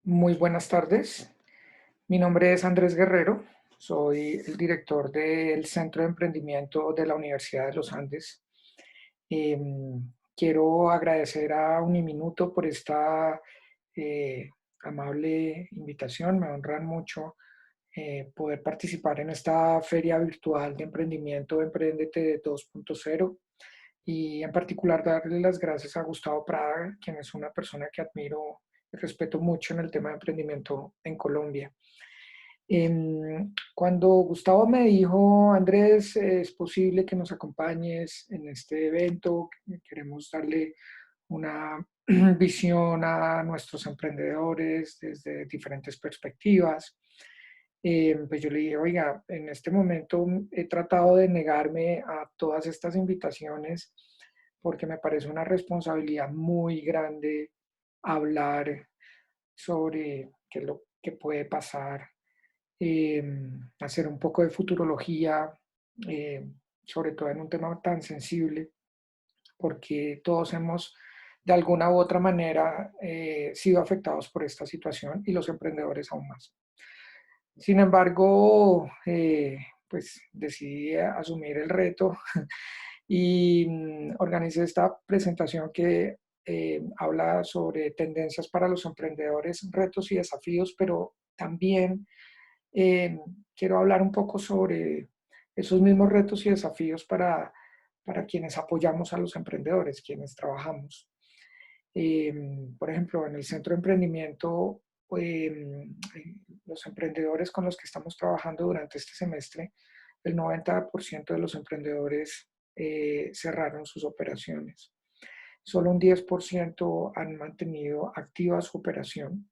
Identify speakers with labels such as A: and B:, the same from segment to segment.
A: Muy buenas tardes. Mi nombre es Andrés Guerrero. Soy el director del Centro de Emprendimiento de la Universidad de los Andes. Quiero agradecer a Uniminuto por esta eh, amable invitación. Me honran mucho poder participar en esta feria virtual de emprendimiento Emprendete 2.0 y en particular darle las gracias a Gustavo Prada, quien es una persona que admiro y respeto mucho en el tema de emprendimiento en Colombia. Cuando Gustavo me dijo, Andrés, es posible que nos acompañes en este evento, queremos darle una visión a nuestros emprendedores desde diferentes perspectivas. Pues yo le dije, oiga, en este momento he tratado de negarme a todas estas invitaciones porque me parece una responsabilidad muy grande hablar sobre qué es lo que puede pasar, hacer un poco de futurología, eh, sobre todo en un tema tan sensible, porque todos hemos de alguna u otra manera sido afectados por esta situación y los emprendedores aún más. Sin embargo, pues decidí asumir el reto y organicé esta presentación que habla sobre tendencias para los emprendedores, retos y desafíos, pero también eh, quiero hablar un poco sobre esos mismos retos y desafíos para quienes apoyamos a los emprendedores, quienes trabajamos. Eh, por ejemplo, en el Centro de Emprendimiento, eh, los emprendedores con los que estamos trabajando durante este semestre, el 90% de los emprendedores cerraron sus operaciones. Solo un 10% han mantenido activa su operación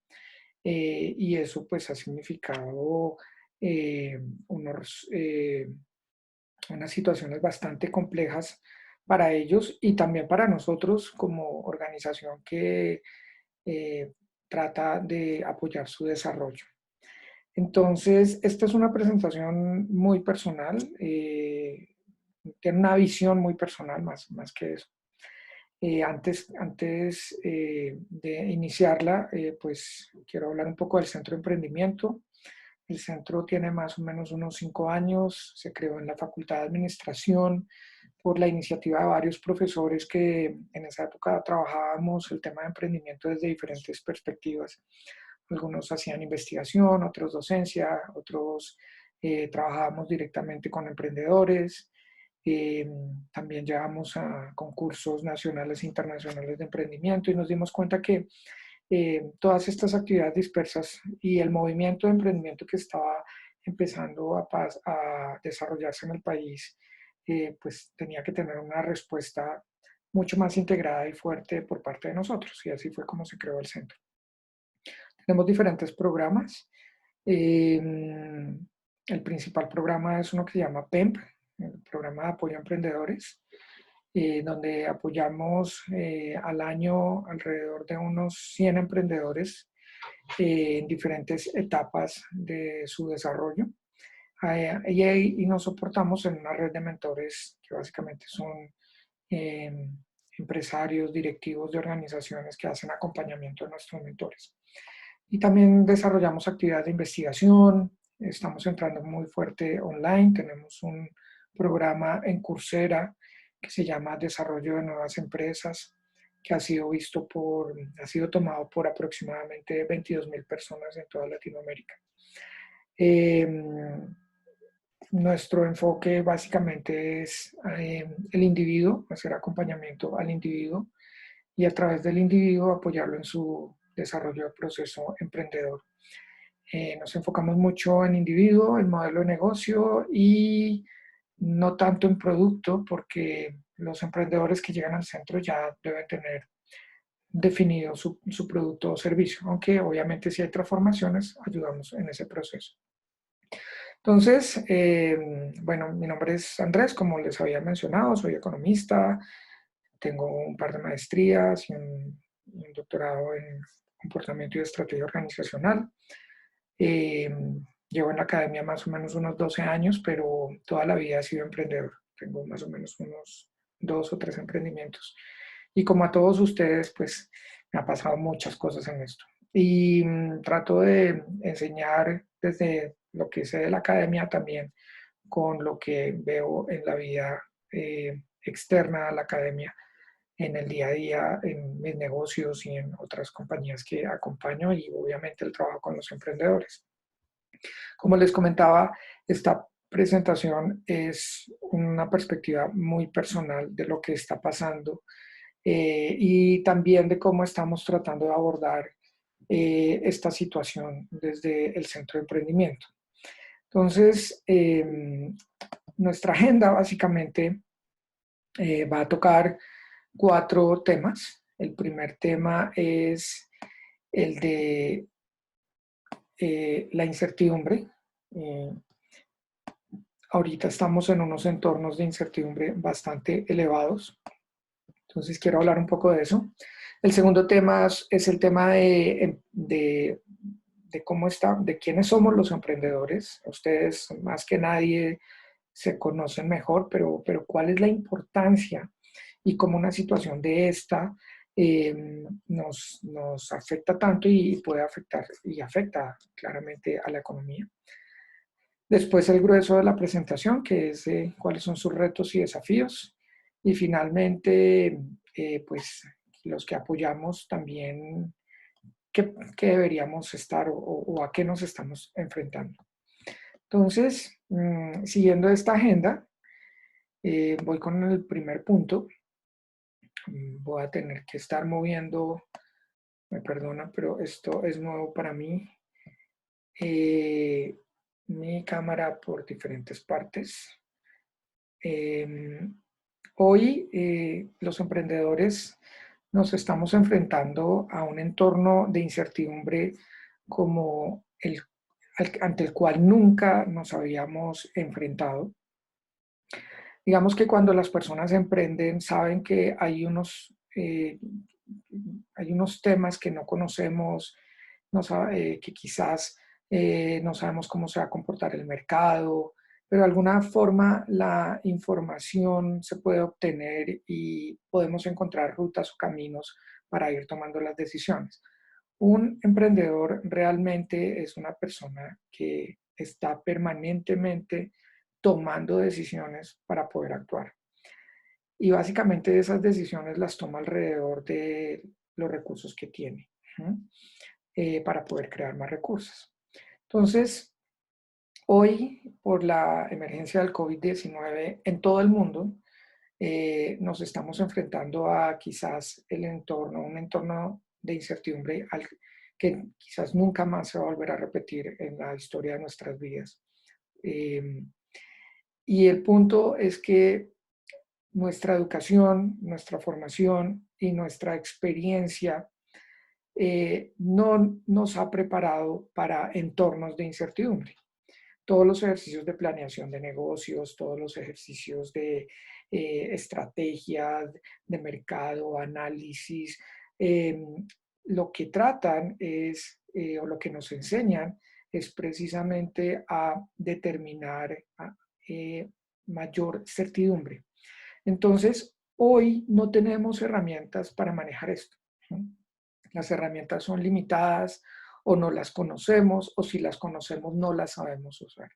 A: y eso pues ha significado eh, unos, unas situaciones bastante complejas para ellos y también para nosotros como organización que eh, trata de apoyar su desarrollo. Entonces, esta es una presentación muy personal, tiene una visión muy personal más que eso. Antes de iniciarla, pues quiero hablar un poco del Centro de Emprendimiento. El centro tiene más o menos unos 5 años, se creó en la Facultad de Administración por la iniciativa de varios profesores que en esa época trabajábamos el tema de emprendimiento desde diferentes perspectivas. Algunos hacían investigación, otros docencia, otros trabajábamos directamente con emprendedores. Eh, También llevamos a concursos nacionales e internacionales de emprendimiento y nos dimos cuenta que todas estas actividades dispersas y el movimiento de emprendimiento que estaba empezando a desarrollarse en el país, pues tenía que tener una respuesta mucho más integrada y fuerte por parte de nosotros. Y así fue como se creó el centro. Tenemos diferentes programas. Eh, el principal programa es uno que se llama PEMP, el Programa de Apoyo a Emprendedores, donde apoyamos al año alrededor de unos 100 emprendedores en diferentes etapas de su desarrollo. Y nos soportamos en una red de mentores que básicamente son eh, empresarios, directivos de organizaciones que hacen acompañamiento a nuestros mentores. Y también desarrollamos actividades de investigación, estamos entrando muy fuerte online, tenemos un programa en Coursera que se llama Desarrollo de Nuevas Empresas, que ha sido tomado por aproximadamente 22.000 personas en toda Latinoamérica. Eh, Nuestro enfoque básicamente es el individuo, hacer acompañamiento al individuo y a través del individuo apoyarlo en su desarrollo de proceso emprendedor. Nos enfocamos mucho en individuo, en modelo de negocio y no tanto en producto, porque los emprendedores que llegan al centro ya deben tener definido su producto o servicio, aunque obviamente si hay transformaciones, ayudamos en ese proceso. Entonces, bueno, mi nombre es Andrés, como les había mencionado, soy economista, tengo un par de maestrías y un doctorado en comportamiento y estrategia organizacional. Eh, Llevo en la academia más o menos unos 12 años, pero toda la vida he sido emprendedor. Tengo más o menos unos 2 o 3 emprendimientos. Y como a todos ustedes, pues me ha pasado muchas cosas en esto. y trato de enseñar desde lo que sé de la academia también con lo que veo en la vida externa a la academia, en el día a día, en mis negocios y en otras compañías que acompaño y obviamente el trabajo con los emprendedores. Como les comentaba, esta presentación es una perspectiva muy personal de lo que está pasando y también de cómo estamos tratando de abordar esta situación desde el Centro de Emprendimiento. Entonces, nuestra agenda básicamente va a tocar 4 temas. El primer tema es el de la incertidumbre. Eh, Ahorita estamos en unos entornos de incertidumbre bastante elevados, entonces quiero hablar un poco de eso. El segundo tema es el tema de cómo está, de quiénes somos los emprendedores. Ustedes más que nadie se conocen mejor, pero cuál es la importancia y cómo una situación de esta nos afecta tanto y puede afectar y afecta claramente a la economía. Después el grueso de la presentación, que es cuáles son sus retos y desafíos. Y finalmente, pues los que apoyamos también, qué deberíamos estar o a qué nos estamos enfrentando. Entonces, siguiendo esta agenda, voy con el primer punto. Voy a tener que estar moviendo, me perdona, pero esto es nuevo para mí. Mi cámara por diferentes partes. Hoy los emprendedores nos estamos enfrentando a un entorno de incertidumbre como ante el cual nunca nos habíamos enfrentado. Digamos que cuando las personas emprenden saben que hay unos temas que no conocemos, que quizás no sabemos cómo se va a comportar el mercado, pero de alguna forma la información se puede obtener y podemos encontrar rutas o caminos para ir tomando las decisiones. Un emprendedor realmente es una persona que está permanentemente tomando decisiones para poder actuar. Y básicamente esas decisiones las toma alrededor de los recursos que tiene, para poder crear más recursos. Entonces, hoy, por la emergencia del COVID-19 en todo el mundo, nos estamos enfrentando a quizás un entorno de incertidumbre que quizás nunca más se va a volver a repetir en la historia de nuestras vidas. Y el punto es que nuestra educación, nuestra formación y nuestra experiencia no nos ha preparado para entornos de incertidumbre. Todos los ejercicios de planeación de negocios, todos los ejercicios de estrategia, de mercado, análisis, eh, lo que tratan es, o lo que nos enseñan, es precisamente a determinar eh, mayor certidumbre. Entonces, hoy no tenemos herramientas para manejar esto, ¿no? Las herramientas son limitadas o no las conocemos o si las conocemos no las sabemos usar.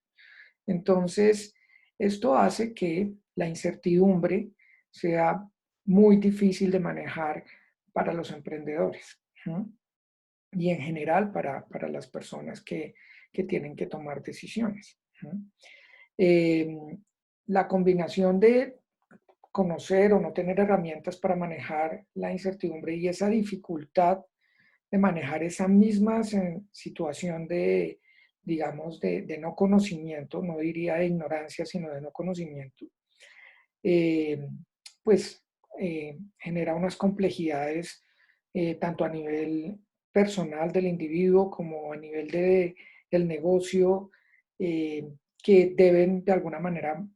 A: Entonces, esto hace que la incertidumbre sea muy difícil de manejar para los emprendedores, ¿no? Y en general para las personas que tienen que tomar decisiones, ¿no? Eh, la combinación de conocer o no tener herramientas para manejar la incertidumbre y esa dificultad de manejar esa misma situación de, digamos, de no conocimiento, no diría de ignorancia, sino de no conocimiento, eh, pues genera unas complejidades tanto a nivel personal del individuo como a nivel del negocio, eh, que deben de alguna manera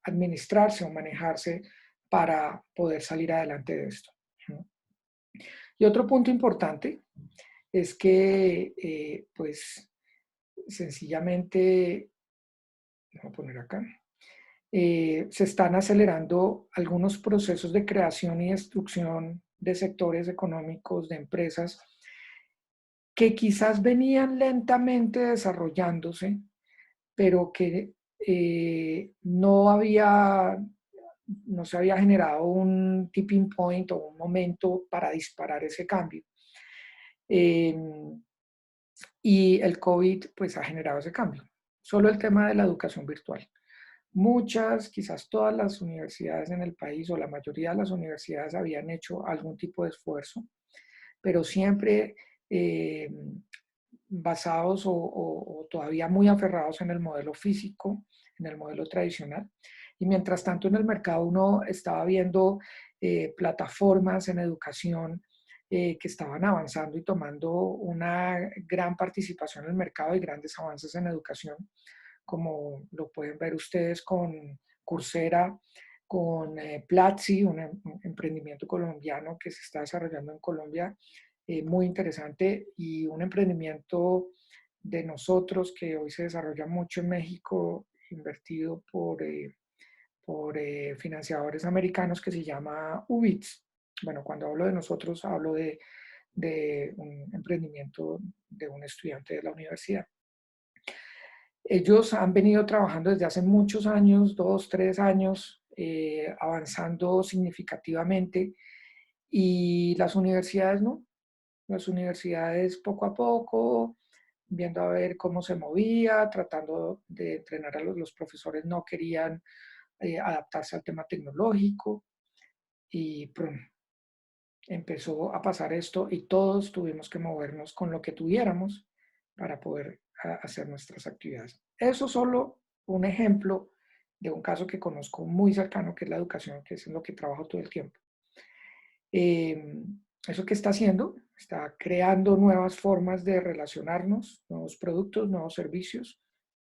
A: administrarse o manejarse para poder salir adelante de esto, ¿no? Y otro punto importante es que, pues, sencillamente, voy a poner acá, se están acelerando algunos procesos de creación y destrucción de sectores económicos, de empresas, que quizás venían lentamente desarrollándose, pero que no se había generado un tipping point o un momento para disparar ese cambio. Eh, y el COVID pues ha generado ese cambio. Solo el tema de la educación virtual. Muchas, quizás todas las universidades en el país o la mayoría de las universidades habían hecho algún tipo de esfuerzo, pero siempre eh, basados o todavía muy aferrados en el modelo físico, en el modelo tradicional. Y mientras tanto en el mercado uno estaba viendo plataformas en educación que estaban avanzando y tomando una gran participación en el mercado y grandes avances en educación, como lo pueden ver ustedes con Coursera, con Platzi, un emprendimiento colombiano que se está desarrollando en Colombia, muy interesante, y un emprendimiento de nosotros que hoy se desarrolla mucho en México, invertido por financiadores americanos, que se llama Ubits. Bueno, cuando hablo de nosotros, hablo de un emprendimiento de un estudiante de la universidad. Ellos han venido trabajando desde hace muchos años, 2, 3 años, avanzando significativamente, y las universidades no. Las universidades poco a poco, viendo a ver cómo se movía, tratando de entrenar a los profesores, no querían adaptarse al tema tecnológico, y empezó a pasar esto y todos tuvimos que movernos con lo que tuviéramos para poder hacer nuestras actividades. Eso solo un ejemplo de un caso que conozco muy cercano, que es la educación, que es en lo que trabajo todo el tiempo. Eh, ¿Eso qué está haciendo? Está creando nuevas formas de relacionarnos, nuevos productos, nuevos servicios,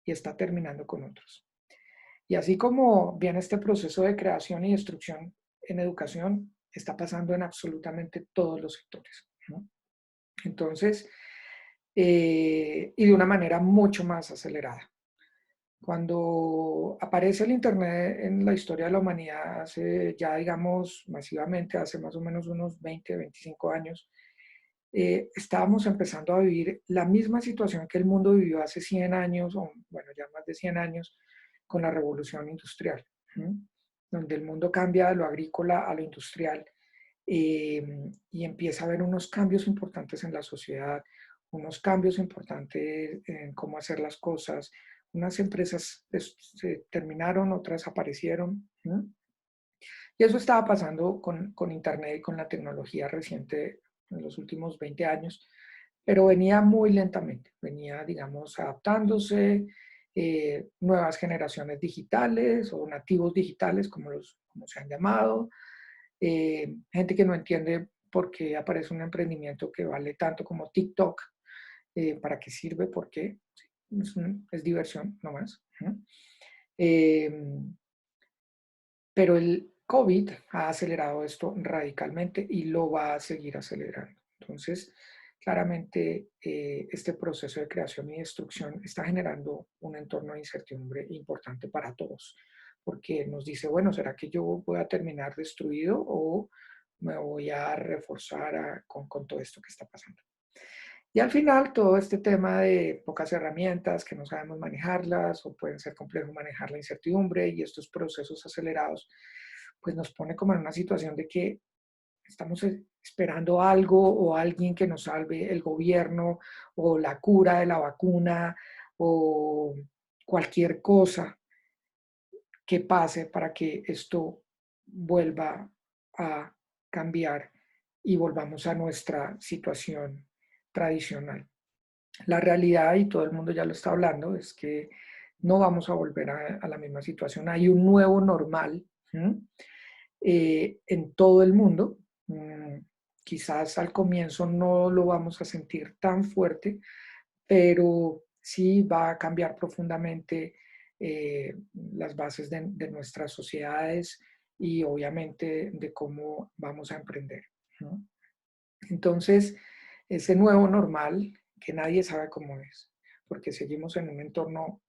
A: y está terminando con otros. Y así como viene este proceso de creación y destrucción en educación, está pasando en absolutamente todos los sectores, ¿no? Entonces, y de una manera mucho más acelerada. Cuando aparece el Internet en la historia de la humanidad, hace ya, digamos, masivamente, hace más o menos unos 20, 25 años, estábamos empezando a vivir la misma situación que el mundo vivió hace 100 años, o bueno, ya más de 100 años, con la revolución industrial, ¿sí? Donde el mundo cambia de lo agrícola a lo industrial, y empieza a haber unos cambios importantes en la sociedad, unos cambios importantes en cómo hacer las cosas. Unas empresas se terminaron, otras aparecieron, ¿sí? Y eso estaba pasando con Internet y con la tecnología reciente en los últimos 20 años, pero venía muy lentamente, venía, digamos, adaptándose, nuevas generaciones digitales o nativos digitales, como se han llamado, gente que no entiende por qué aparece un emprendimiento que vale tanto como TikTok, para qué sirve, por qué, sí, es diversión nomás. ¿No? Pero el COVID ha acelerado esto radicalmente y lo va a seguir acelerando. Entonces, claramente, este proceso de creación y destrucción está generando un entorno de incertidumbre importante para todos, porque nos dice, bueno, ¿será que yo voy a terminar destruido o me voy a reforzar con todo esto que está pasando? Y al final, todo este tema de pocas herramientas, que no sabemos manejarlas o pueden ser complejo manejar la incertidumbre y estos procesos acelerados, pues nos pone como en una situación de que estamos esperando algo o alguien que nos salve, el gobierno o la cura de la vacuna o cualquier cosa que pase para que esto vuelva a cambiar y volvamos a nuestra situación tradicional. La realidad, y todo el mundo ya lo está hablando, es que no vamos a volver a la misma situación. Hay un nuevo normal, en todo el mundo. Quizás al comienzo no lo vamos a sentir tan fuerte, pero sí va a cambiar profundamente las bases de nuestras sociedades y obviamente de cómo vamos a emprender, ¿no? Entonces, ese nuevo normal, que nadie sabe cómo es, porque seguimos en un entorno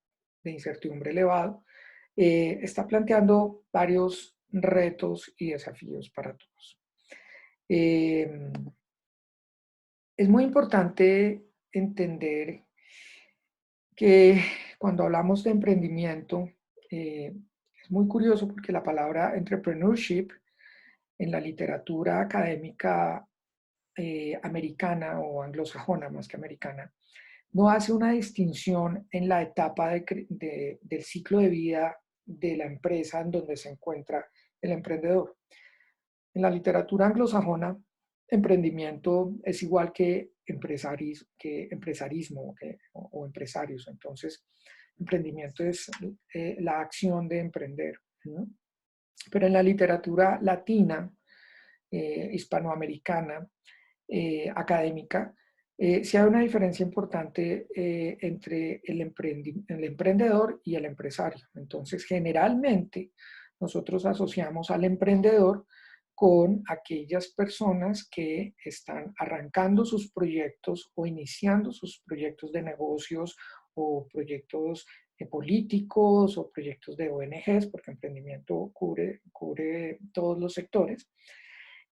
A: de incertidumbre elevado, está planteando varios retos y desafíos para todos. Eh, es muy importante entender que cuando hablamos de emprendimiento, es muy curioso porque la palabra entrepreneurship en la literatura académica americana o anglosajona más que americana, no hace una distinción en la etapa del ciclo de vida de la empresa en donde se encuentra el emprendedor. En la literatura anglosajona, emprendimiento es igual que, empresarismo o empresarios. Entonces, emprendimiento es la acción de emprender, ¿no? Pero en la literatura latina, hispanoamericana, académica, sí hay una diferencia importante entre el emprendedor y el empresario. Entonces, generalmente, nosotros asociamos al emprendedor con aquellas personas que están arrancando sus proyectos o iniciando sus proyectos de negocios o proyectos políticos o proyectos de ONGs, porque emprendimiento cubre todos los sectores.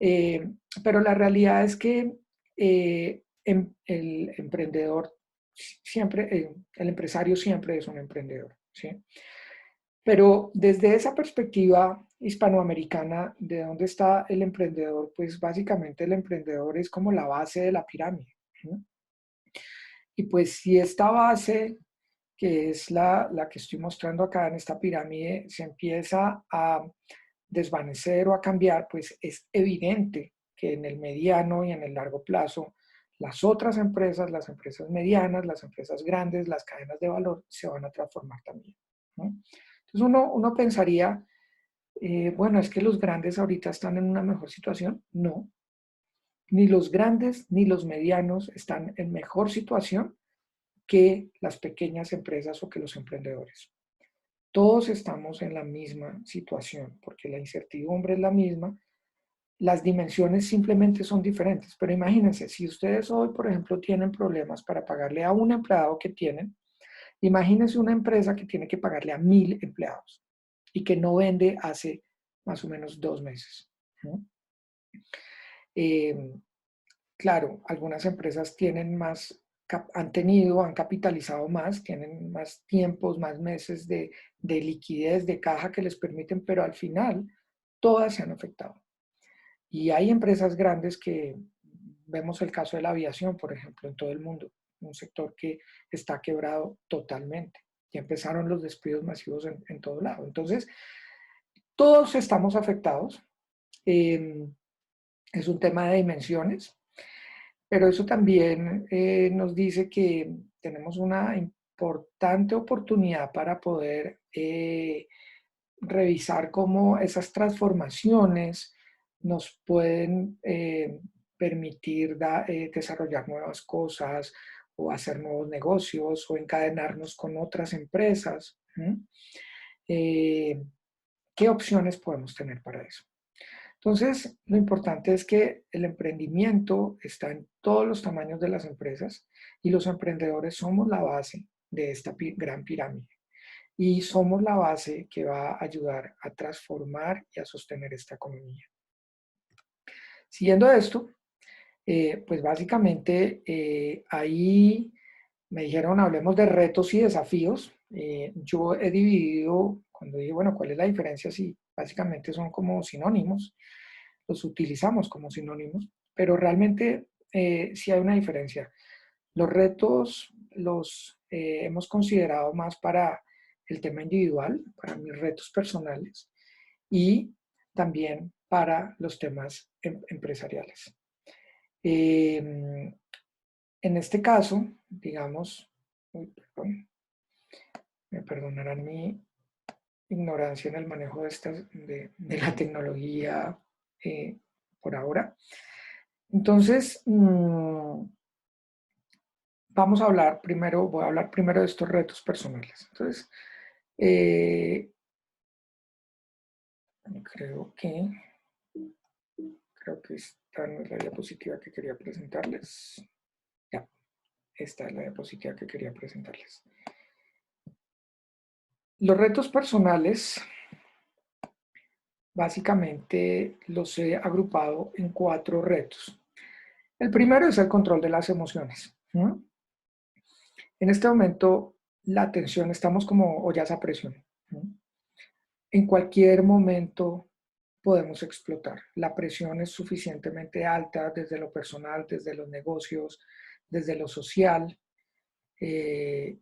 A: Eh, pero la realidad es que el emprendedor siempre, el empresario siempre es un emprendedor, ¿sí? Pero desde esa perspectiva hispanoamericana, ¿de dónde está el emprendedor? Pues básicamente el emprendedor es como la base de la pirámide, ¿sí? Y pues si esta base, que es la que estoy mostrando acá en esta pirámide, se empieza a desvanecer o a cambiar, pues es evidente que en el mediano y en el largo plazo, las otras empresas, las empresas medianas, las empresas grandes, las cadenas de valor, se van a transformar también, ¿no? Entonces uno pensaría, bueno, es que los grandes ahorita están en una mejor situación. No, ni los grandes ni los medianos están en mejor situación que las pequeñas empresas o que los emprendedores. Todos estamos en la misma situación porque la incertidumbre es la misma, las dimensiones simplemente son diferentes. Pero imagínense, si ustedes hoy, por ejemplo, tienen problemas para pagarle a un empleado que tienen, imagínense una empresa que tiene que pagarle a 1000 empleados y que no vende hace más o menos 2 meses, ¿no? Eh, claro, algunas empresas tienen más, han capitalizado más, tienen más tiempos, más meses de liquidez, de caja que les permiten, pero al final todas se han afectado. Y hay empresas grandes que, vemos el caso de la aviación, por ejemplo, en todo el mundo, un sector que está quebrado totalmente. Ya empezaron los despidos masivos en todo lado. Entonces, todos estamos afectados. Eh, es un tema de dimensiones, pero eso también nos dice que tenemos una importante oportunidad para poder revisar cómo esas transformaciones nos pueden permitir desarrollar nuevas cosas o hacer nuevos negocios o encadenarnos con otras empresas. Eh, ¿Qué opciones podemos tener para eso? Entonces, lo importante es que el emprendimiento está en todos los tamaños de las empresas y los emprendedores somos la base de esta gran pirámide y somos la base que va a ayudar a transformar y a sostener esta economía. Siguiendo esto, pues básicamente ahí me dijeron, hablemos de retos y desafíos. Yo he dividido, cuando dije, bueno, ¿cuál es la diferencia? Si básicamente son como sinónimos, los utilizamos como sinónimos, pero realmente sí hay una diferencia. Los retos los hemos considerado más para el tema individual, para mis retos personales y también para los temas empresariales. En este caso, digamos, perdón, me perdonarán mi ignorancia en el manejo de la tecnología por ahora. Entonces, vamos a hablar primero, voy a hablar primero de estos retos personales. Entonces, eh, creo que esta no es la diapositiva que quería presentarles. Ya, esta es la diapositiva que quería presentarles. Los retos personales, básicamente los he agrupado en 4 retos. El primero es el control de las emociones, ¿no? En este momento, la tensión, estamos como ollas a presión, ¿no? En cualquier momento podemos explotar. La presión es suficientemente alta desde lo personal, desde los negocios, desde lo social, eh,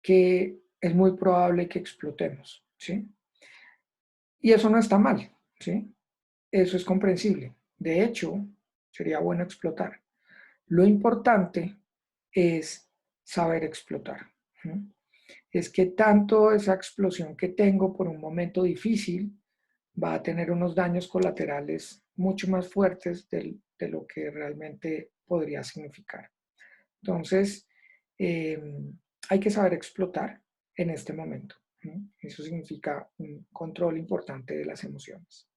A: que es muy probable que explotemos, ¿sí? Y eso no está mal, ¿sí? Eso es comprensible. De hecho, sería bueno explotar. Lo importante es saber explotar, ¿sí? Es que tanto esa explosión que tengo por un momento difícil va a tener unos daños colaterales mucho más fuertes de lo que realmente podría significar. Entonces, eh, hay que saber explotar en este momento, ¿no? Eso significa un control importante de las emociones.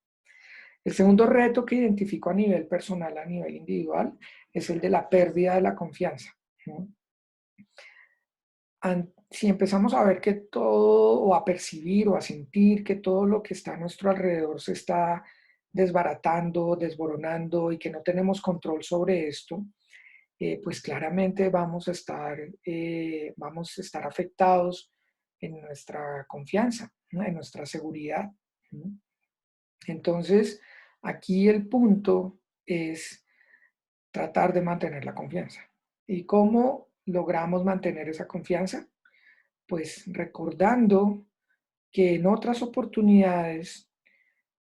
A: El segundo reto que identifico a nivel personal, a nivel individual, es el de la pérdida de la confianza, ¿no? Si empezamos a ver que todo, o a percibir o a sentir que todo lo que está a nuestro alrededor se está desbaratando, desboronando y que no tenemos control sobre esto, pues claramente vamos a estar afectados en nuestra confianza, ¿no? En nuestra seguridad, ¿no? Entonces, aquí el punto es tratar de mantener la confianza. ¿Y cómo logramos mantener esa confianza? Pues recordando que en otras oportunidades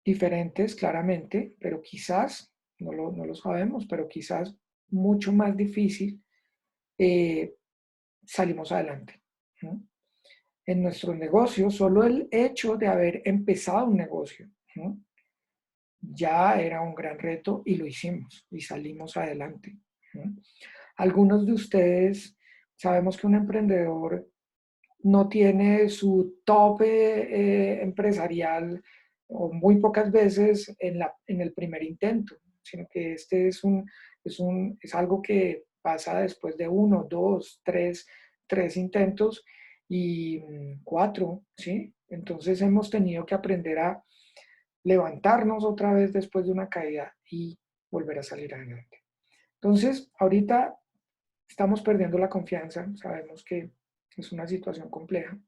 A: diferentes, claramente, pero quizás, no lo sabemos, pero quizás mucho más difícil, eh, salimos adelante, ¿no? En nuestro negocio, solo el hecho de haber empezado un negocio, ¿no? Ya era un gran reto y lo hicimos y salimos adelante, ¿no? Algunos de ustedes sabemos que un emprendedor no tiene su tope empresarial o muy pocas veces en el primer intento, sino que este es algo que pasa después de uno, dos, tres intentos y cuatro, ¿sí? Entonces hemos tenido que aprender a levantarnos otra vez después de una caída y volver a salir adelante. Entonces, ahorita estamos perdiendo la confianza, sabemos que es una situación compleja,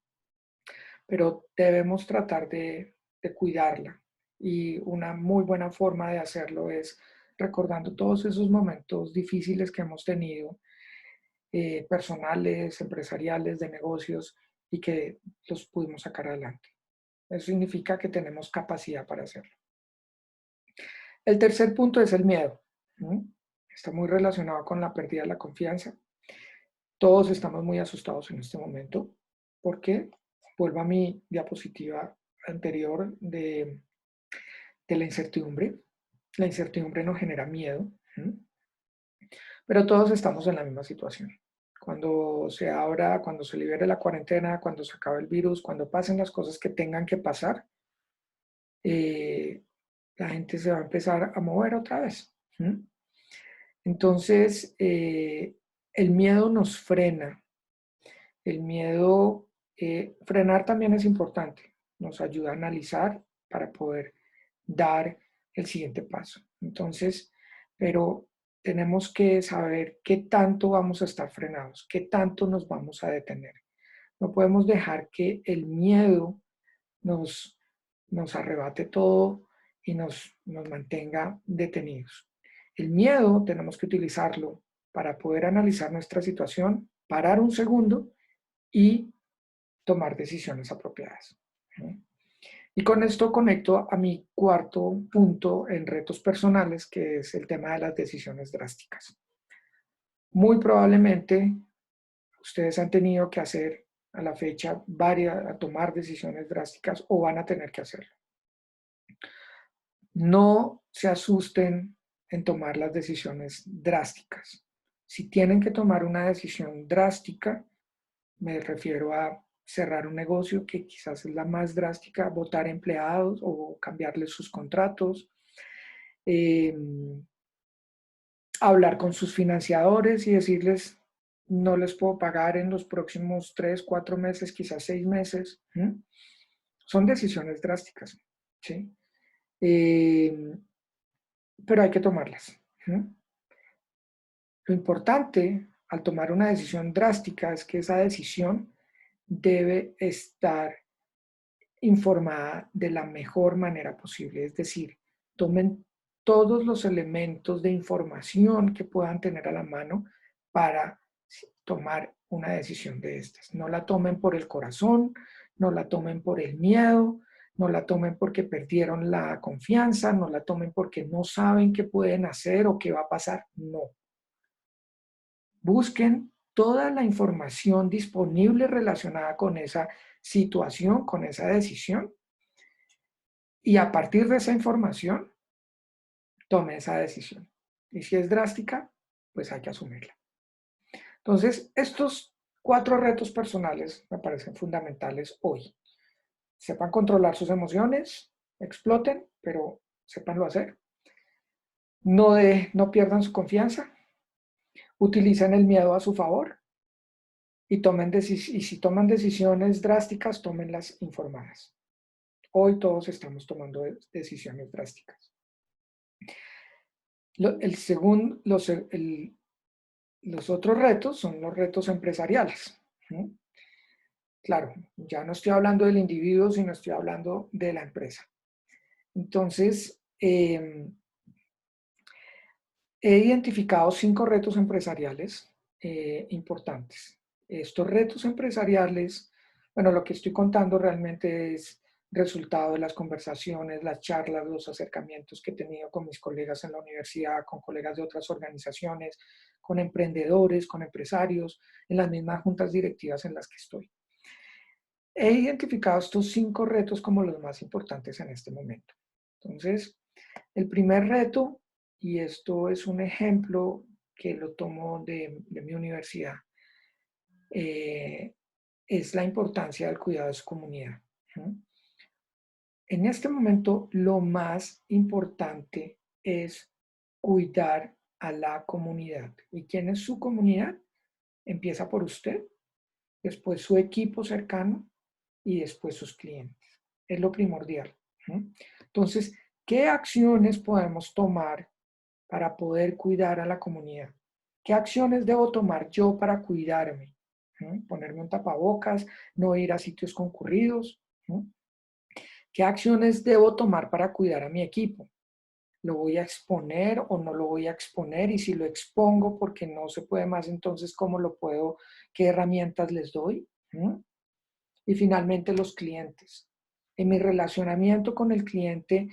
A: pero debemos tratar de cuidarla. Y una muy buena forma de hacerlo es recordando todos esos momentos difíciles que hemos tenido, personales, empresariales, de negocios, y que los pudimos sacar adelante. Eso significa que tenemos capacidad para hacerlo. El tercer punto es el miedo, ¿no? Está muy relacionado con la pérdida de la confianza. Todos estamos muy asustados en este momento. ¿Por qué? Vuelvo a mi diapositiva anterior de la incertidumbre. La incertidumbre nos genera miedo, ¿sí? Pero todos estamos en la misma situación. Cuando se abra, cuando se libere la cuarentena, cuando se acabe el virus, cuando pasen las cosas que tengan que pasar, eh, la gente se va a empezar a mover otra vez, ¿sí? Entonces, el miedo nos frena. El miedo, frenar también es importante. Nos ayuda a analizar para poder dar el siguiente paso. Entonces, pero tenemos que saber qué tanto vamos a estar frenados, qué tanto nos vamos a detener. No podemos dejar que el miedo nos, nos arrebate todo y nos mantenga detenidos. El miedo tenemos que utilizarlo para poder analizar nuestra situación, parar un segundo y tomar decisiones apropiadas, ¿no? Y con esto conecto a mi cuarto punto en retos personales, que es el tema de las decisiones drásticas. Muy probablemente ustedes han tenido que hacer a la fecha a tomar decisiones drásticas o van a tener que hacerlo. No se asusten en tomar las decisiones drásticas. Si tienen que tomar una decisión drástica, me refiero a cerrar un negocio, que quizás es la más drástica, votar empleados o cambiarles sus contratos, eh, hablar con sus financiadores y decirles, no les puedo pagar en los próximos 3, 4 meses, quizás 6 meses. ¿Sí? Son decisiones drásticas, ¿sí? Pero hay que tomarlas, ¿sí? Lo importante al tomar una decisión drástica es que esa decisión debe estar informada de la mejor manera posible. Es decir, tomen todos los elementos de información que puedan tener a la mano para tomar una decisión de estas. No la tomen por el corazón, no la tomen por el miedo, no la tomen porque perdieron la confianza, no la tomen porque no saben qué pueden hacer o qué va a pasar. No. Busquen toda la información disponible relacionada con esa situación, con esa decisión, y a partir de esa información, tome esa decisión. Y si es drástica, pues hay que asumirla. Entonces, estos 4 retos personales me parecen fundamentales hoy. Sepan controlar sus emociones, exploten, pero sépanlo hacer. No pierdan su confianza, utilicen el miedo a su favor y si toman decisiones drásticas, tómenlas informadas. Hoy todos estamos tomando decisiones drásticas. Los otros retos son los retos empresariales, ¿no? Claro, ya no estoy hablando del individuo, sino estoy hablando de la empresa. Entonces, he identificado 5 retos empresariales importantes. Estos retos empresariales, bueno, lo que estoy contando realmente es resultado de las conversaciones, las charlas, los acercamientos que he tenido con mis colegas en la universidad, con colegas de otras organizaciones, con emprendedores, con empresarios, en las mismas juntas directivas en las que estoy. He identificado estos 5 retos como los más importantes en este momento. Entonces, el primer reto, y esto es un ejemplo que lo tomo de mi universidad, es la importancia del cuidado de su comunidad. En este momento, lo más importante es cuidar a la comunidad. ¿Y quién es su comunidad? Empieza por usted, después su equipo cercano y después sus clientes. Es lo primordial. Entonces, ¿qué acciones podemos tomar para poder cuidar a la comunidad? ¿Qué acciones debo tomar yo para cuidarme? Ponerme un tapabocas, no ir a sitios concurridos. ¿Qué acciones debo tomar para cuidar a mi equipo? ¿Lo voy a exponer o no lo voy a exponer? Y si lo expongo porque no se puede más, entonces, ¿cómo lo puedo? ¿Qué herramientas les doy? Y finalmente, los clientes. En mi relacionamiento con el cliente,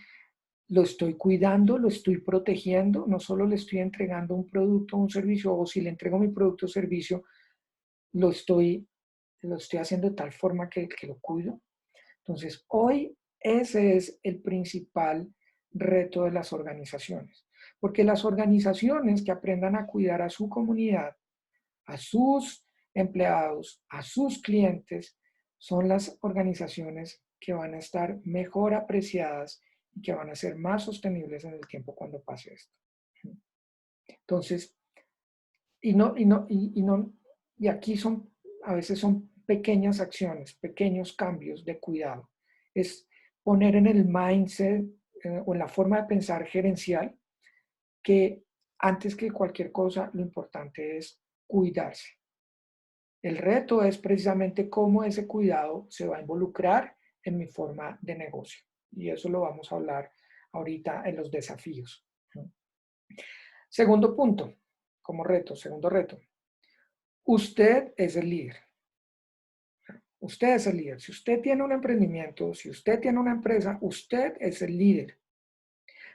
A: lo estoy cuidando, lo estoy protegiendo, no solo le estoy entregando un producto o un servicio, o si le entrego mi producto o servicio, lo estoy haciendo de tal forma que lo cuido. Entonces, hoy ese es el principal reto de las organizaciones, porque las organizaciones que aprendan a cuidar a su comunidad, a sus empleados, a sus clientes, son las organizaciones que van a estar mejor apreciadas y que van a ser más sostenibles en el tiempo cuando pase esto. Entonces, y aquí a veces son pequeñas acciones, pequeños cambios de cuidado. Es poner en el mindset o en la forma de pensar gerencial que antes que cualquier cosa, lo importante es cuidarse. El reto es precisamente cómo ese cuidado se va a involucrar en mi forma de negocio. Y eso lo vamos a hablar ahorita en los desafíos. Segundo punto, segundo reto. Usted es el líder. Usted es el líder. Si usted tiene un emprendimiento, si usted tiene una empresa, usted es el líder.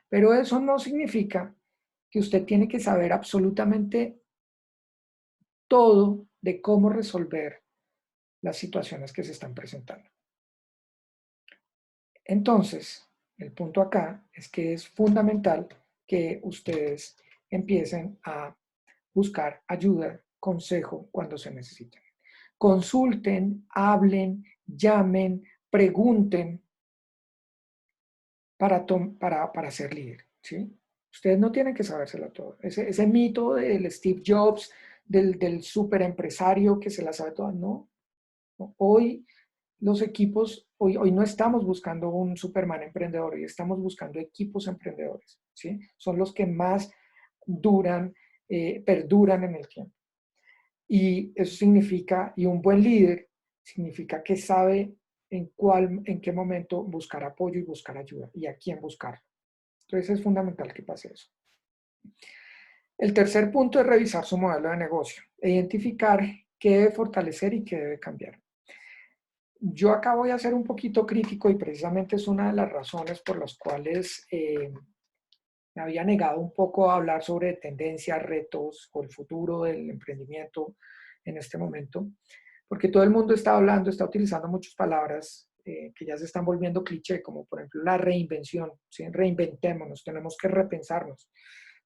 A: Pero eso no significa que usted tiene que saber absolutamente todo de cómo resolver las situaciones que se están presentando. Entonces, el punto acá es que es fundamental que ustedes empiecen a buscar ayuda, consejo cuando se necesiten. Consulten, hablen, llamen, pregunten para ser líder, ¿sí? Ustedes no tienen que sabérselo todo. Ese mito del Steve Jobs, del super empresario que se la sabe toda, no. Hoy los equipos, hoy no estamos buscando un Superman emprendedor, hoy estamos buscando equipos emprendedores, ¿sí? Son los que más perduran en el tiempo. Y eso significa, y un buen líder significa que sabe en qué momento buscar apoyo y buscar ayuda y a quién buscar. Entonces es fundamental que pase eso. El tercer punto es revisar su modelo de negocio e identificar qué debe fortalecer y qué debe cambiar. Yo acá voy a ser un poquito crítico y precisamente es una de las razones por las cuales me había negado un poco a hablar sobre tendencias, retos o el futuro del emprendimiento en este momento, porque todo el mundo está hablando, está utilizando muchas palabras que ya se están volviendo cliché, como por ejemplo la reinvención, ¿sí? Reinventémonos, tenemos que repensarnos.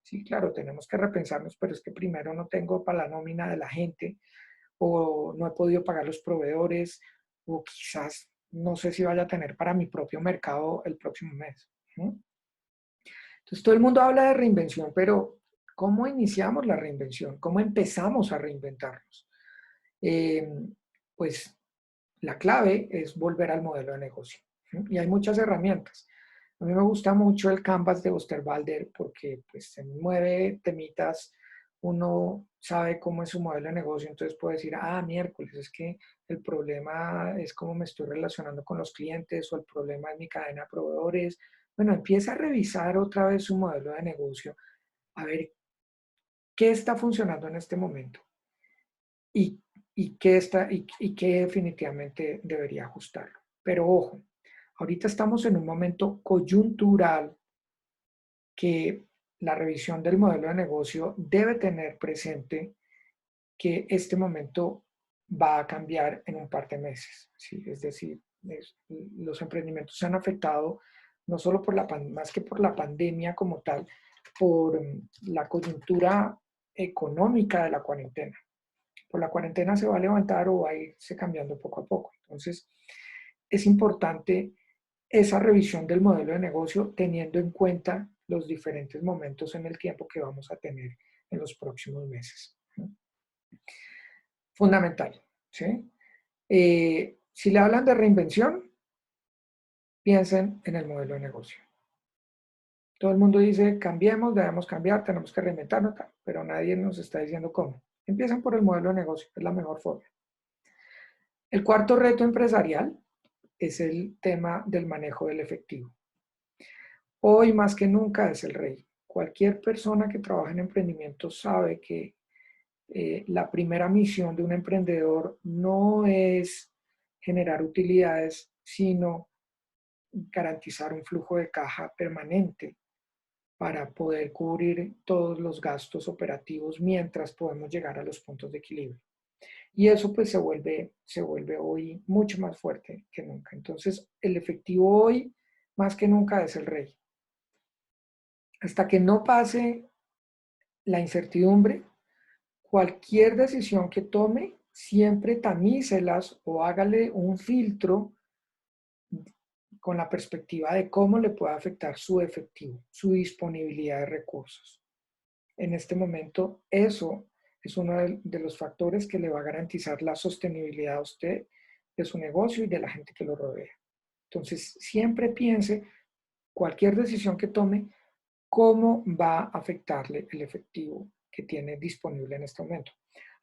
A: Sí, claro, tenemos que repensarnos, pero es que primero no tengo para la nómina de la gente, o no he podido pagar los proveedores, o quizás no sé si vaya a tener para mi propio mercado el próximo mes. ¿Sí? Entonces, todo el mundo habla de reinvención, pero ¿cómo iniciamos la reinvención? ¿Cómo empezamos a reinventarnos? Eh, pues la clave es volver al modelo de negocio. ¿Sí? Y hay muchas herramientas. A mí me gusta mucho el Canvas de Osterwalder porque pues, se mueve temitas, uno sabe cómo es su modelo de negocio, entonces puede decir, ah, miércoles, es que el problema es cómo me estoy relacionando con los clientes o el problema es mi cadena de proveedores. Bueno, empieza a revisar otra vez su modelo de negocio, a ver qué está funcionando en este momento y, y qué definitivamente debería ajustarlo. Pero ojo, ahorita estamos en un momento coyuntural que la revisión del modelo de negocio debe tener presente que este momento va a cambiar en un par de meses. ¿Sí? Es decir, los emprendimientos se han afectado no solo por más que por la pandemia como tal, por la coyuntura económica de la cuarentena. Por la cuarentena se va a levantar o va a irse cambiando poco a poco. Entonces, es importante esa revisión del modelo de negocio teniendo en cuenta los diferentes momentos en el tiempo que vamos a tener en los próximos meses. Fundamental, ¿sí? Si le hablan de reinvención, piensen en el modelo de negocio. Todo el mundo dice, cambiemos, debemos cambiar, tenemos que reinventarnos, pero nadie nos está diciendo cómo. Empiezan por el modelo de negocio, es la mejor forma. El cuarto reto empresarial es el tema del manejo del efectivo. Hoy más que nunca es el rey. Cualquier persona que trabaja en emprendimiento sabe que la primera misión de un emprendedor no es generar utilidades, sino garantizar un flujo de caja permanente para poder cubrir todos los gastos operativos mientras podemos llegar a los puntos de equilibrio. Y eso pues se vuelve hoy mucho más fuerte que nunca. Entonces, el efectivo hoy más que nunca es el rey. Hasta que no pase la incertidumbre, cualquier decisión que tome, siempre tamícelas o hágale un filtro con la perspectiva de cómo le puede afectar su efectivo, su disponibilidad de recursos. En este momento, eso es uno de los factores que le va a garantizar la sostenibilidad a usted, de su negocio y de la gente que lo rodea. Entonces, siempre piense, cualquier decisión que tome, cómo va a afectarle el efectivo que tiene disponible en este momento.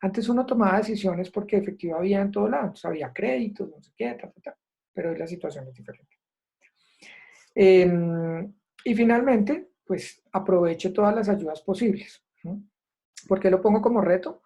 A: Antes uno tomaba decisiones porque efectivo había en todo lado, entonces había créditos, no sé qué, pero hoy la situación es diferente. Y finalmente, pues aproveche todas las ayudas posibles. ¿No? ¿Por qué lo pongo como reto?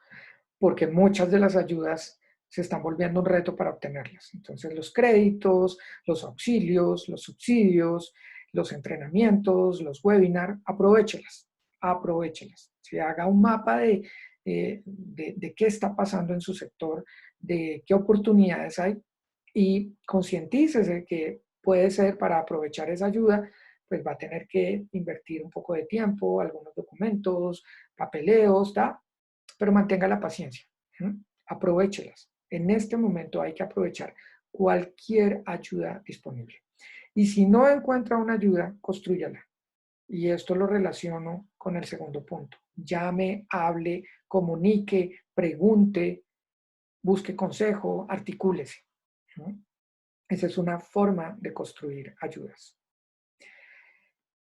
A: Porque muchas de las ayudas se están volviendo un reto para obtenerlas. Entonces, los créditos, los auxilios, los subsidios, los entrenamientos, los webinars, aprovéchelas, aprovéchelas. Se haga un mapa de qué está pasando en su sector, de qué oportunidades hay y concientícese que puede ser para aprovechar esa ayuda, pues va a tener que invertir un poco de tiempo, algunos documentos, papeleos, ¿tá? Pero mantenga la paciencia. ¿Sí? Aprovéchelas. En este momento hay que aprovechar cualquier ayuda disponible. Y si no encuentra una ayuda, construyala. Y esto lo relaciono con el segundo punto. Llame, hable, comunique, pregunte, busque consejo, articúlese. ¿Sí? Esa es una forma de construir ayudas.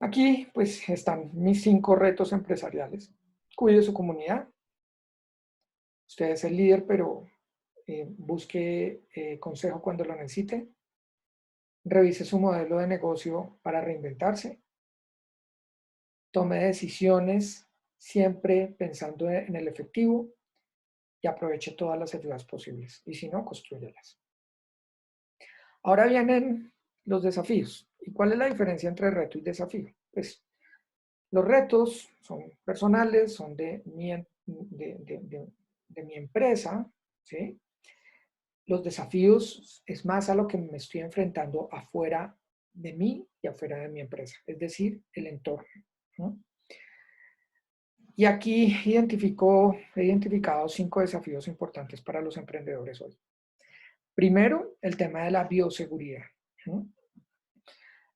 A: Aquí pues están mis 5 retos empresariales. Cuide su comunidad, Usted es el líder, pero busque consejo cuando lo necesite. Revise su modelo de negocio para reinventarse. Tome decisiones siempre pensando en el efectivo y aproveche todas las ayudas posibles. Y si no, construyelas. Ahora vienen los desafíos. ¿Y cuál es la diferencia entre reto y desafío? Pues los retos son personales, son de mi empresa, ¿sí? Los desafíos es más a lo que me estoy enfrentando afuera de mí y afuera de mi empresa, es decir, el entorno, ¿no? Y aquí he identificado 5 desafíos importantes para los emprendedores hoy. Primero, el tema de la bioseguridad, ¿no?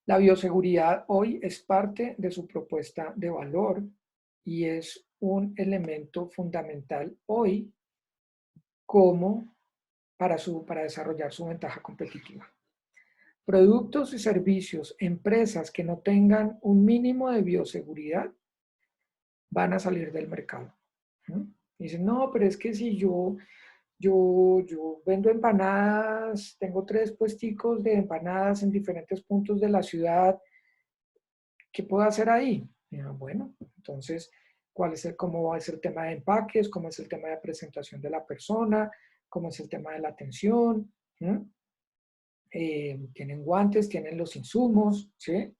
A: La bioseguridad hoy es parte de su propuesta de valor y es un elemento fundamental hoy como para desarrollar su ventaja competitiva. Productos y servicios, empresas que no tengan un mínimo de bioseguridad van a salir del mercado. ¿No? Dicen, no, pero es que si yo vendo empanadas, tengo 3 puesticos de empanadas en diferentes puntos de la ciudad, ¿qué puedo hacer ahí? Bueno, entonces, ¿cómo va a ser el tema de empaques? ¿Cómo es el tema de presentación de la persona? ¿Cómo es el tema de la atención? ¿Mm? Tienen guantes, tienen los insumos, ¿sí?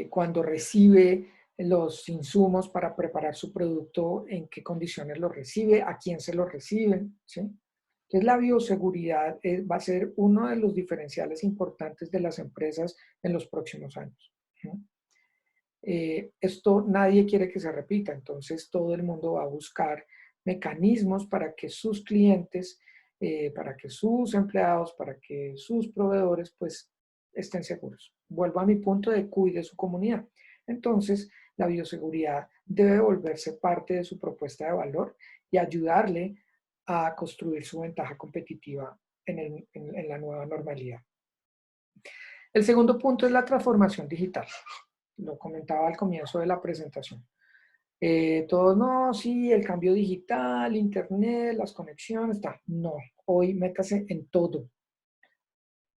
A: Cuando recibe los insumos para preparar su producto, en qué condiciones los recibe, a quién se los reciben, ¿sí? Entonces la bioseguridad va a ser uno de los diferenciales importantes de las empresas en los próximos años. ¿Sí? Esto nadie quiere que se repita, entonces todo el mundo va a buscar mecanismos para que sus clientes, para que sus empleados, para que sus proveedores pues estén seguros. Vuelvo a mi punto de cuide su comunidad. Entonces, la bioseguridad debe volverse parte de su propuesta de valor y ayudarle a construir su ventaja competitiva en la nueva normalidad. El segundo punto es la transformación digital. Lo comentaba al comienzo de la presentación. Todos, no, sí, el cambio digital, internet, las conexiones, está. No, hoy métase en todo.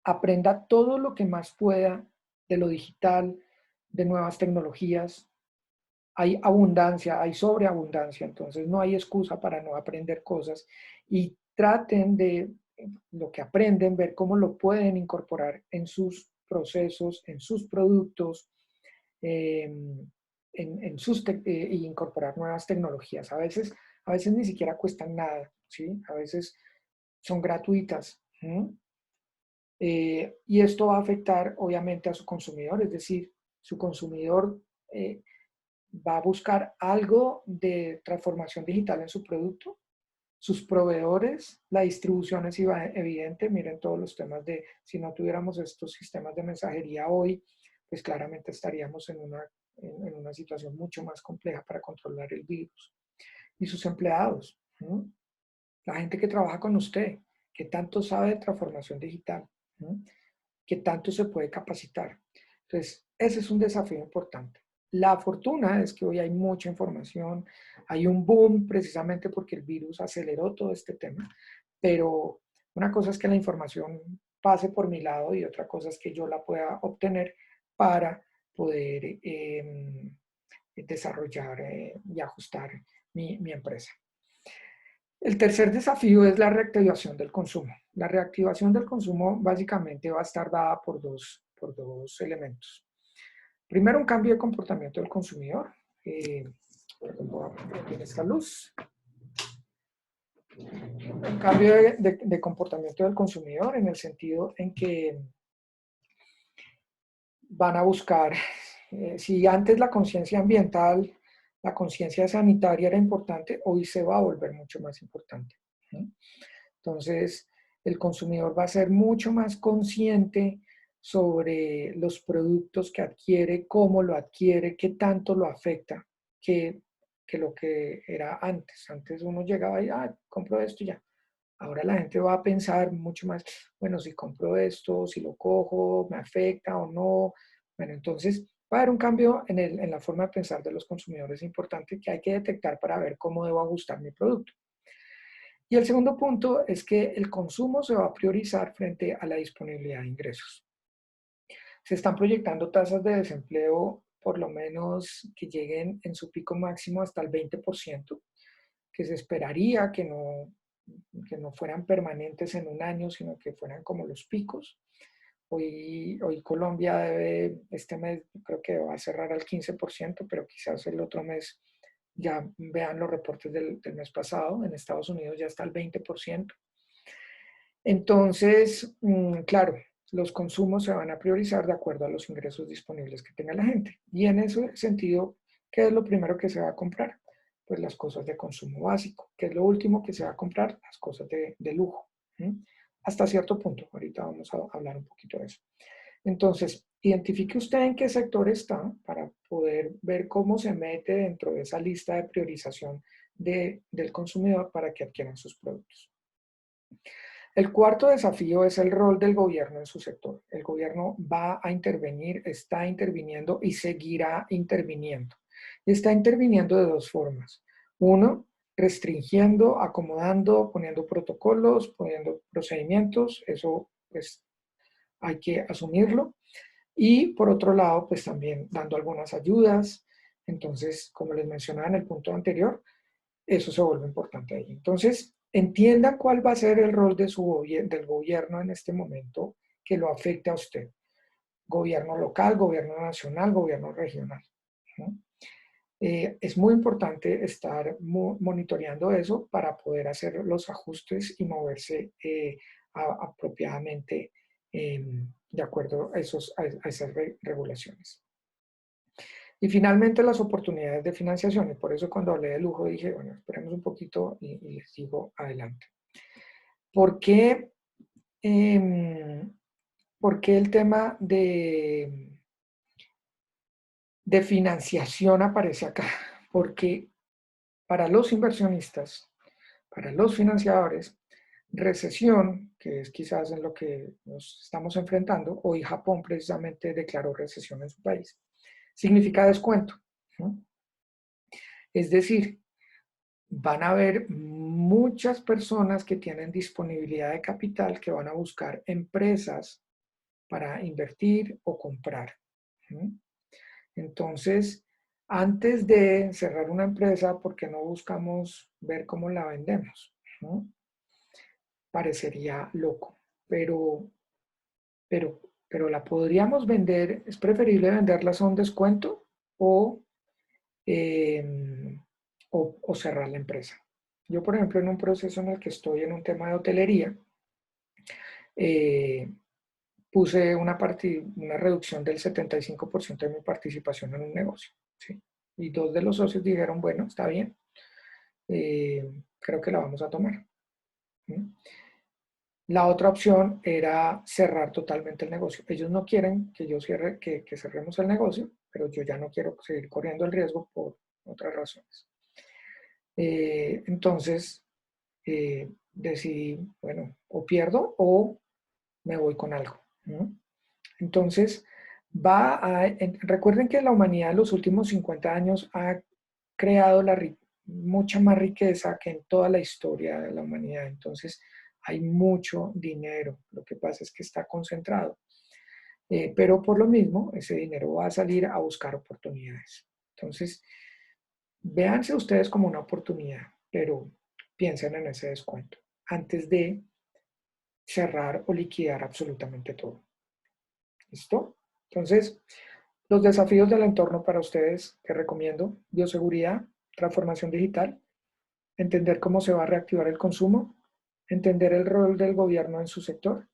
A: Aprenda todo lo que más pueda de lo digital, de nuevas tecnologías. Hay abundancia, hay sobreabundancia, entonces no hay excusa para no aprender cosas y traten de lo que aprenden, ver cómo lo pueden incorporar en sus procesos, en sus productos, y incorporar nuevas tecnologías. A veces ni siquiera cuestan nada, ¿sí? A veces son gratuitas. Y esto va a afectar obviamente a su consumidor, es decir, su consumidor va a buscar algo de transformación digital en su producto. Sus proveedores, la distribución es evidente. Miren todos los temas de, si no tuviéramos estos sistemas de mensajería hoy, pues claramente estaríamos en una situación mucho más compleja para controlar el virus. Y sus empleados, ¿no? La gente que trabaja con usted, que tanto sabe de transformación digital, ¿no? Que tanto se puede capacitar. Entonces, ese es un desafío importante. La fortuna es que hoy hay mucha información, hay un boom precisamente porque el virus aceleró todo este tema, pero una cosa es que la información pase por mi lado y otra cosa es que yo la pueda obtener para poder desarrollar y ajustar mi empresa. El tercer desafío es la reactivación del consumo. La reactivación del consumo básicamente va a estar dada por dos elementos. Primero, un cambio de comportamiento del consumidor. Voy a poner aquí esta luz. Un cambio de comportamiento del consumidor en el sentido en que van a buscar, si antes la conciencia ambiental, la conciencia sanitaria era importante, hoy se va a volver mucho más importante. Entonces, el consumidor va a ser mucho más consciente sobre los productos que adquiere, cómo lo adquiere, qué tanto lo afecta, que lo que era antes. Antes uno llegaba y, compro esto y ya. Ahora la gente va a pensar mucho más, bueno, si compro esto, si lo cojo, me afecta o no. Bueno, entonces Va a haber un cambio en la forma de pensar de los consumidores importante que hay que detectar para ver cómo debo ajustar mi producto. Y el segundo punto es que el consumo se va a priorizar frente a la disponibilidad de ingresos. Se están proyectando tasas de desempleo por lo menos que lleguen en su pico máximo hasta el 20%, que se esperaría que no fueran permanentes en un año, sino que fueran como los picos. Hoy Colombia debe, este mes creo que va a cerrar al 15%, pero quizás el otro mes ya vean los reportes del mes pasado. En Estados Unidos ya está al 20%. Entonces, claro, los consumos se van a priorizar de acuerdo a los ingresos disponibles que tenga la gente. Y en ese sentido, ¿qué es lo primero que se va a comprar? Pues las cosas de consumo básico. ¿Qué es lo último que se va a comprar? Las cosas de lujo. Hasta cierto punto. Ahorita vamos a hablar un poquito de eso. Entonces, identifique usted en qué sector está para poder ver cómo se mete dentro de esa lista de priorización del consumidor para que adquieran sus productos. El cuarto desafío es el rol del gobierno en su sector. El gobierno va a intervenir, está interviniendo y seguirá interviniendo. Está interviniendo de dos formas. Uno, restringiendo, acomodando, poniendo protocolos, poniendo procedimientos. Eso pues hay que asumirlo. Y por otro lado, pues también dando algunas ayudas. Entonces, como les mencionaba en el punto anterior, eso se vuelve importante ahí. Entonces, entienda cuál va a ser el rol del gobierno en este momento que lo afecte a usted. Gobierno local, gobierno nacional, gobierno regional. ¿No? Es muy importante estar monitoreando eso para poder hacer los ajustes y moverse apropiadamente de acuerdo a esas regulaciones. Y finalmente las oportunidades de financiación. Y por eso cuando hablé de lujo dije, bueno, esperemos un poquito y les sigo adelante. ¿Por qué, por qué el tema de financiación aparece acá? Porque para los inversionistas, para los financiadores, recesión, que es quizás en lo que nos estamos enfrentando, hoy Japón precisamente declaró recesión en su país, significa descuento, ¿no? Es decir, van a haber muchas personas que tienen disponibilidad de capital que van a buscar empresas para invertir o comprar. Entonces, antes de cerrar una empresa, ¿por qué no buscamos ver cómo la vendemos? Parecería loco, pero la podríamos vender. ¿Es preferible venderlas a un descuento o eh, o cerrar la empresa? Yo, por ejemplo, en un proceso en el que estoy en un tema de hotelería, eh, puse una reducción del 75% de mi participación en un negocio, ¿sí? Y dos de los socios dijeron, bueno, está bien, creo que la vamos a tomar. ¿Sí? La otra opción era cerrar totalmente el negocio. Ellos no quieren que yo cierre, que cerremos el negocio, pero yo ya no quiero seguir corriendo el riesgo por otras razones. Entonces, decidí, bueno, o pierdo o me voy con algo, ¿no? Entonces, recuerden que la humanidad en los últimos 50 años ha creado mucha más riqueza que en toda la historia de la humanidad. Entonces, hay mucho dinero. Lo que pasa es que está concentrado. Pero por lo mismo, ese dinero va a salir a buscar oportunidades. Entonces, véanse ustedes como una oportunidad, pero piensen en ese descuento antes de cerrar o liquidar absolutamente todo. ¿Listo? Entonces, los desafíos del entorno para ustedes que recomiendo: bioseguridad, transformación digital, entender cómo se va a reactivar el consumo, entender el rol del gobierno en su sector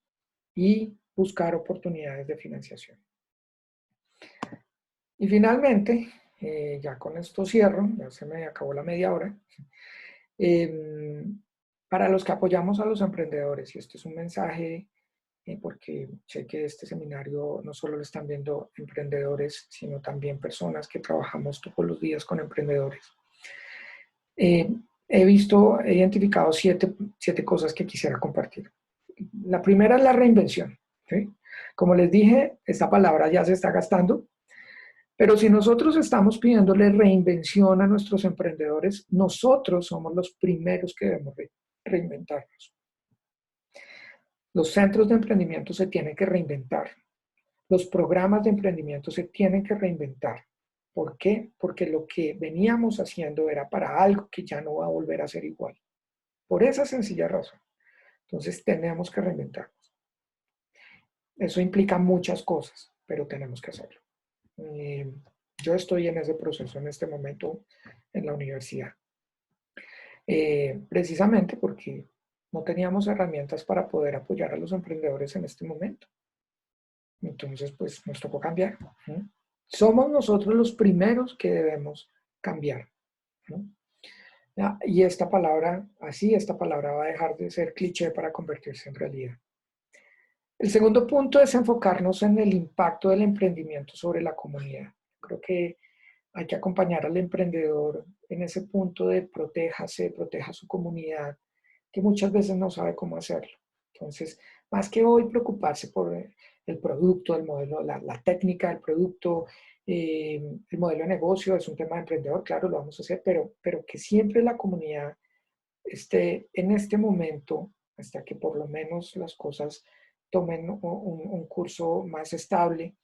A: y buscar oportunidades de financiación. Y finalmente, ya con esto cierro, ya se me acabó la media hora. Para los que apoyamos a los emprendedores, y este es un mensaje porque sé que este seminario no solo lo están viendo emprendedores, sino también personas que trabajamos todos los días con emprendedores. He identificado siete cosas que quisiera compartir. La primera es la reinvención, ¿sí? Como les dije, esta palabra ya se está gastando. Pero si nosotros estamos pidiéndole reinvención a nuestros emprendedores, nosotros somos los primeros que debemos reinventarnos. Los centros de emprendimiento se tienen que reinventar. Los programas de emprendimiento se tienen que reinventar. ¿Por qué? Porque lo que veníamos haciendo era para algo que ya no va a volver a ser igual. Por esa sencilla razón. Entonces tenemos que reinventarnos. Eso implica muchas cosas, pero tenemos que hacerlo. Yo estoy en ese proceso en este momento en la universidad. Precisamente porque no teníamos herramientas para poder apoyar a los emprendedores en este momento. Entonces, pues nos tocó cambiar. ¿No? Somos nosotros los primeros que debemos cambiar. ¿No? Y esta palabra va a dejar de ser cliché para convertirse en realidad. El segundo punto es enfocarnos en el impacto del emprendimiento sobre la comunidad. Creo que hay que acompañar al emprendedor en ese punto de protéjase, proteja su comunidad, que muchas veces no sabe cómo hacerlo. Entonces, más que hoy preocuparse por el producto, el modelo, la técnica del producto, el modelo de negocio es un tema de emprendedor, claro, lo vamos a hacer, pero que siempre la comunidad esté en este momento, hasta que por lo menos las cosas tomen un curso más estable,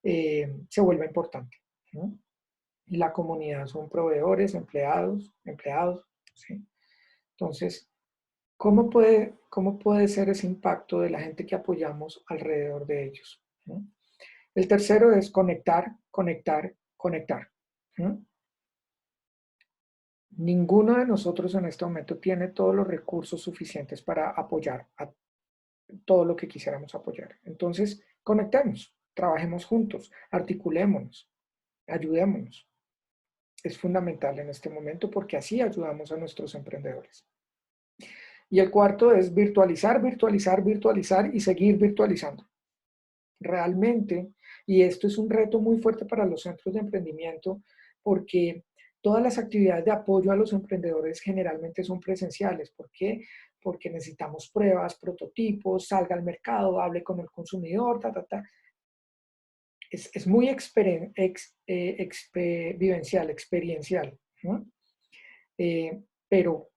A: se vuelve importante. ¿No? Y la comunidad son proveedores, empleados, ¿sí? Entonces, cómo puede ser ese impacto de la gente que apoyamos alrededor de ellos? ¿No? El tercero es conectar, conectar, conectar. ¿No? Ninguno de nosotros en este momento tiene todos los recursos suficientes para apoyar a todo lo que quisiéramos apoyar. Entonces, conectemos, trabajemos juntos, articulémonos, ayudémonos. Es fundamental en este momento porque así ayudamos a nuestros emprendedores. Y el cuarto es virtualizar, virtualizar, virtualizar y seguir virtualizando. Realmente, y esto es un reto muy fuerte para los centros de emprendimiento porque todas las actividades de apoyo a los emprendedores generalmente son presenciales. ¿Por qué? Porque necesitamos pruebas, prototipos, salga al mercado, hable con el consumidor, ta, ta, ta. Es muy vivencial, experiencial, ¿no? Pero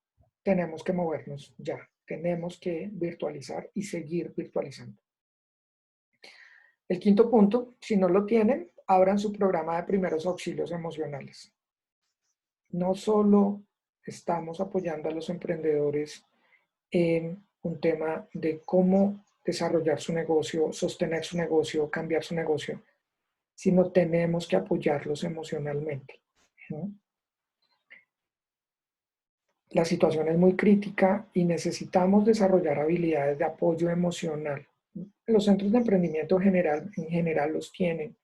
A: tenemos que movernos ya, tenemos que virtualizar y seguir virtualizando. El quinto punto, si no lo tienen, abran su programa de primeros auxilios emocionales. No solo estamos apoyando a los emprendedores en un tema de cómo desarrollar su negocio, sostener su negocio, cambiar su negocio, sino tenemos que apoyarlos emocionalmente. ¿No? La situación es muy crítica y necesitamos desarrollar habilidades de apoyo emocional. Los centros de emprendimiento en general los tienen.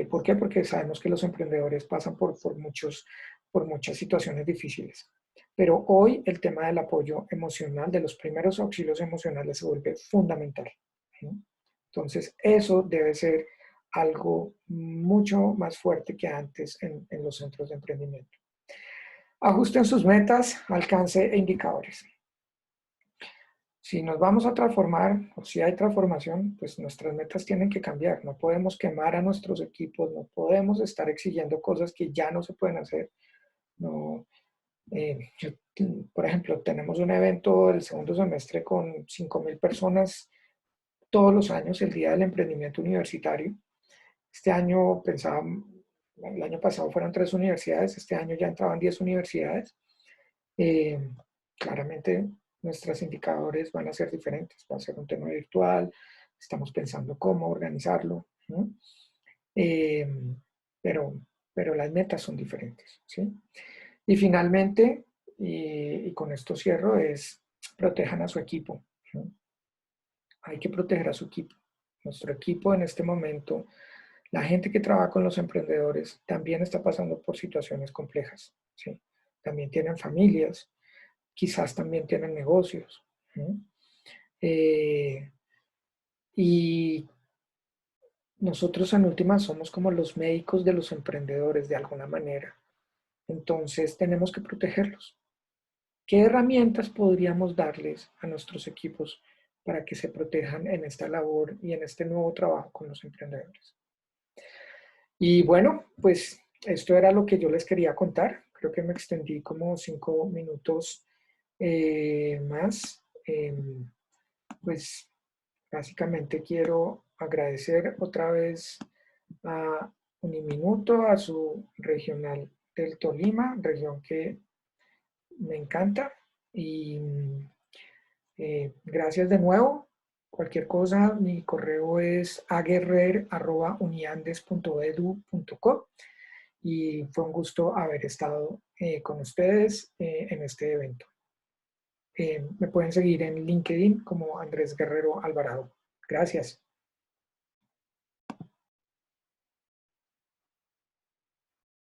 A: ¿Por qué? Porque sabemos que los emprendedores pasan por muchas situaciones difíciles. Pero hoy el tema del apoyo emocional, de los primeros auxilios emocionales, se vuelve fundamental. ¿No? Entonces, eso debe ser algo mucho más fuerte que antes en los centros de emprendimiento. Ajusten sus metas, alcance e indicadores. Si nos vamos a transformar, o si hay transformación, pues nuestras metas tienen que cambiar. No podemos quemar a nuestros equipos, no podemos estar exigiendo cosas que ya no se pueden hacer. No, por ejemplo, tenemos un evento el segundo semestre con 5.000 personas todos los años, el Día del Emprendimiento Universitario. Este año el año pasado fueron 3 universidades, este año ya entraban 10 universidades. Claramente nuestros indicadores van a ser diferentes, va a ser un tema virtual, estamos pensando cómo organizarlo, ¿no? eh, pero, pero las metas son diferentes, ¿sí? Y finalmente, y con esto cierro, es protejan a su equipo, ¿no? Hay que proteger a su equipo. Nuestro equipo en este momento, la gente que trabaja con los emprendedores también está pasando por situaciones complejas, ¿sí? También tienen familias, quizás también tienen negocios. ¿No? Y nosotros en última somos como los médicos de los emprendedores de alguna manera. Entonces tenemos que protegerlos. ¿Qué herramientas podríamos darles a nuestros equipos para que se protejan en esta labor y en este nuevo trabajo con los emprendedores? Y bueno, pues esto era lo que yo les quería contar. Creo que me extendí como 5 minutos más. Pues básicamente quiero agradecer otra vez a Uniminuto, a su regional del Tolima, región que me encanta. Y gracias de nuevo. Cualquier cosa, mi correo es aguerrer@uniandes.edu.co y fue un gusto haber estado con ustedes en este evento. Me pueden seguir en LinkedIn como Andrés Guerrero Alvarado. Gracias.